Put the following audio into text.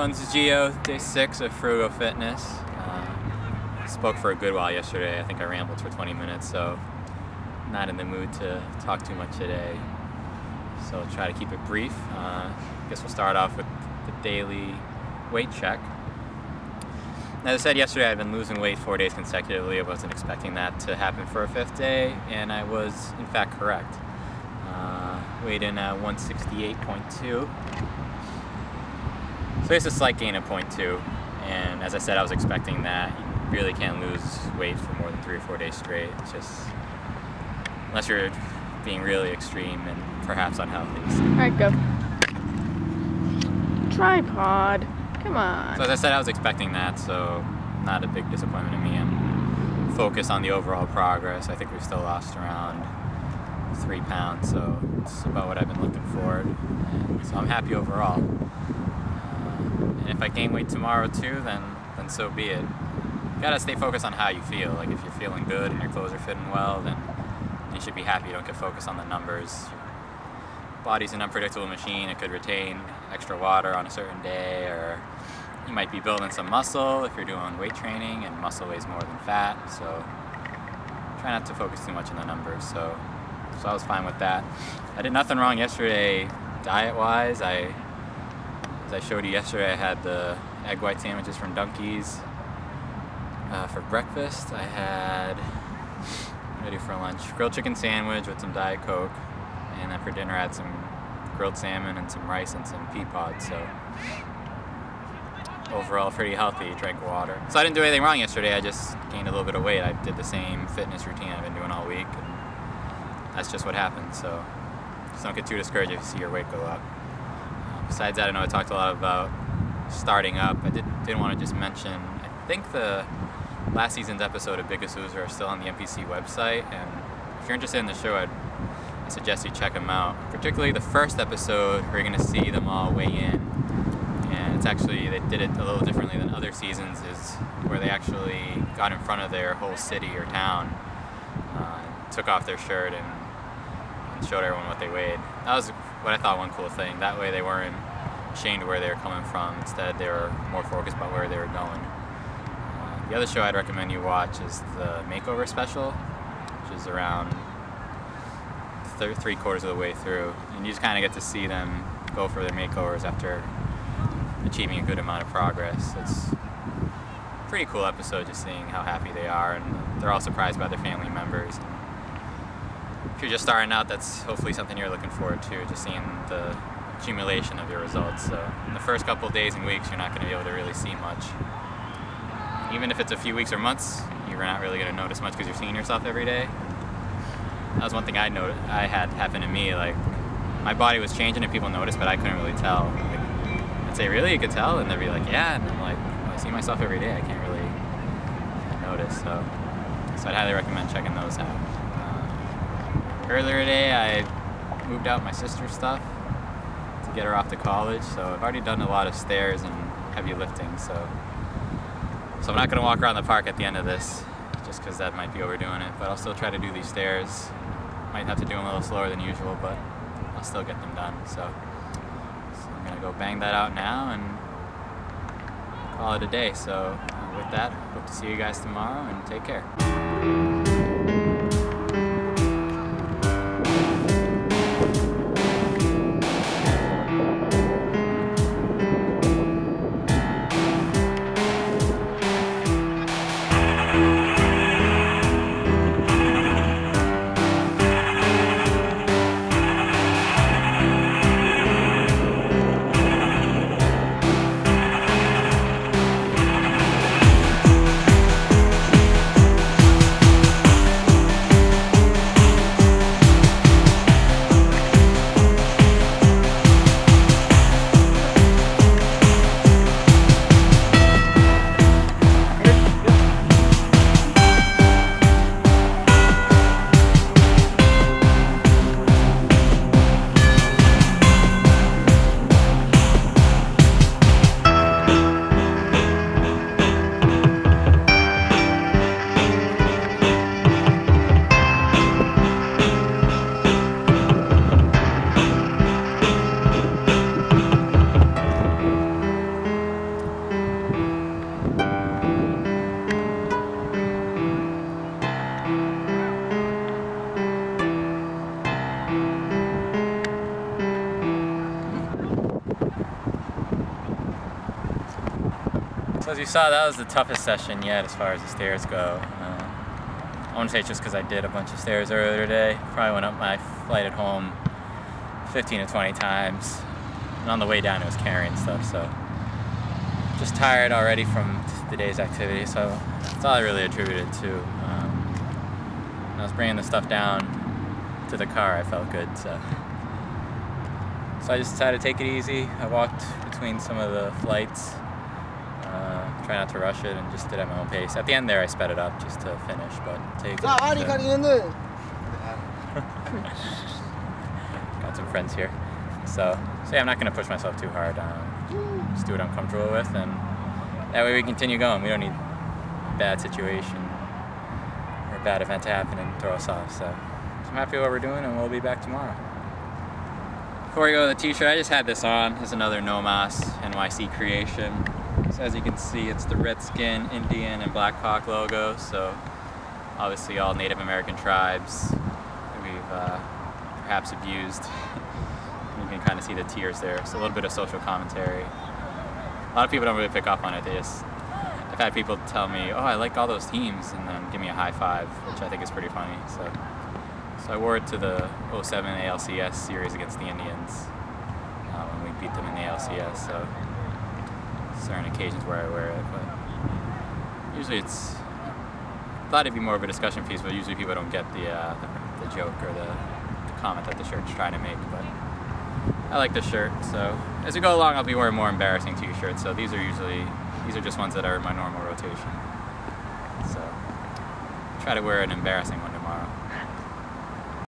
everyone, this is Gio, day 6 of Frugal Fitness. Spoke for a good while yesterday. I think I rambled for 20 minutes, so not in the mood to talk too much today. So I'll try to keep it brief. I guess we'll start off with the daily weight check. As I said yesterday, I've been losing weight 4 days consecutively. I wasn't expecting that to happen for a 5th day, and I was in fact correct. Weighed in at 168.2. So it's a slight gain of 0.2, and as I said, I was expecting that. You really can't lose weight for more than 3 or 4 days straight. It's just, unless you're being really extreme and perhaps unhealthy. Alright, go. Tripod. Come on. So as I said, I was expecting that, so not a big disappointment to me. I'm focused on the overall progress. I think we've still lost around 3 pounds, so it's about what I've been looking for. And so I'm happy overall. And if I gain weight tomorrow too, then so be it. You gotta stay focused on how you feel. Like if you're feeling good and your clothes are fitting well, then you should be happy. You don't get focused on the numbers. Your body's an unpredictable machine. It could retain extra water on a certain day, or you might be building some muscle if you're doing weight training, and muscle weighs more than fat. So try not to focus too much on the numbers. So I was fine with that. I did nothing wrong yesterday diet-wise. As I showed you yesterday, I had the egg white sandwiches from Dunkies. For breakfast, I had, what did I do for lunch? Grilled chicken sandwich with some Diet Coke. And then for dinner, I had some grilled salmon and some rice and some pea pods. So overall, pretty healthy. Drank water. So I didn't do anything wrong yesterday. I just gained a little bit of weight. I did the same fitness routine I've been doing all week. And that's just what happens. So just don't get too discouraged if you see your weight go up. Besides that, I know I talked a lot about starting up. I didn't want to just mention, I think the last season's episode of Biggest Loser are still on the NPC website, and if you're interested in the show, I suggest you check them out. Particularly the first episode, where you're going to see them all weigh in. And it's actually, they did it a little differently than other seasons, is where they actually got in front of their whole city or town, took off their shirt and showed everyone what they weighed. That was what I thought one cool thing. That way they weren't ashamed of where they were coming from. Instead, they were more focused about where they were going. The other show I'd recommend you watch is the Makeover Special, which is around 3/4 of the way through. And you just kind of get to see them go for their makeovers after achieving a good amount of progress. It's a pretty cool episode, just seeing how happy they are, and they're all surprised by their family members. If you're just starting out, that's hopefully something you're looking forward to, just seeing the accumulation of your results. So in the first couple of days and weeks, you're not going to be able to really see much. Even if it's a few weeks or months, you're not really going to notice much because you're seeing yourself every day. That was one thing I had happen to me. Like, my body was changing and people noticed, but I couldn't really tell. Like, I'd say, really, you could tell? And they'd be like, yeah. And I'm like, well, I see myself every day. I can't really notice. So I'd highly recommend checking those out. Earlier today, I moved out my sister's stuff to get her off to college. So I've already done a lot of stairs and heavy lifting. So I'm not going to walk around the park at the end of this, just because that might be overdoing it, but I'll still try to do these stairs. Might have to do them a little slower than usual, but I'll still get them done. So I'm going to go bang that out now and call it a day. So with that, hope to see you guys tomorrow, and take care. So as you saw, that was the toughest session yet as far as the stairs go. I want to say it's just because I did a bunch of stairs earlier today. Probably went up my flight at home 15 to 20 times. And on the way down it was carrying stuff, so just tired already from the day's activity, so that's all I really attributed to. When I was bringing the stuff down to the car, I felt good, so I just decided to take it easy. I walked between some of the flights, try not to rush it, and just did it at my own pace. At the end there, I sped it up just to finish, but take got some friends here, so yeah, I'm not going to push myself too hard. Just do what I'm comfortable with, and that way we continue going. We don't need a bad situation or a bad event to happen and throw us off. So I'm happy with what we're doing, and we'll be back tomorrow. Before we go to the t-shirt, I just had this on. This is another NOMAS NYC creation. So as you can see, it's the Redskin, Indian, and Black Hawk logo. So obviously all Native American tribes that we've perhaps abused. You can kind of see the tears there. So a little bit of social commentary. A lot of people don't really pick up on it. I've had people tell me, "Oh, I like all those teams," and then give me a high five, which I think is pretty funny. So I wore it to the 07 ALCS series against the Indians when we beat them in the ALCS. So certain occasions where I wear it, but usually I thought it'd be more of a discussion piece, but usually people don't get the joke or the comment that the shirt's trying to make. But I like the shirt, so as we go along I'll be wearing more embarrassing t-shirts, so these are just ones that are in my normal rotation. So try to wear an embarrassing one tomorrow.